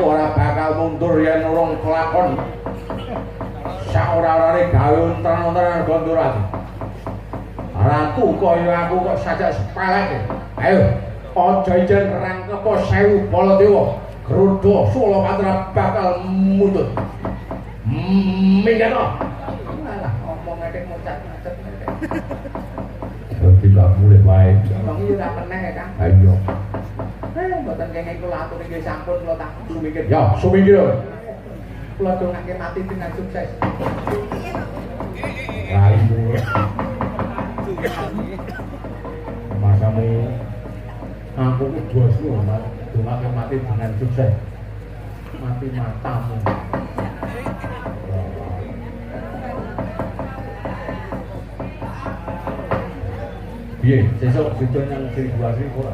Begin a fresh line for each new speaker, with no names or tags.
ora bakal mundur yen urung kelakon. Sak ora-orane gawe untran-untran Gondorat. Ratu kaya aku kok sajak sepelek. Ayo, aja ijen rangkepo 1000 Baladewa. Grudha Sulapatra bakal mundut. Mingkana. Alah, omong ngedek mucat-mucat. Dadi gak boleh wae. Wong iki ora meneh ya, Kang. Ha iya. Mboten kenging kula atur nggih sampun kula tak sumingkir. Ya, sumingkir. Kula dongake mati dengan sukses. Raimu. Masamu aku ku bosmu, dongake mati dengan sukses. Mati matamu. Piye, sesuk sido nang Sri Buasri ora?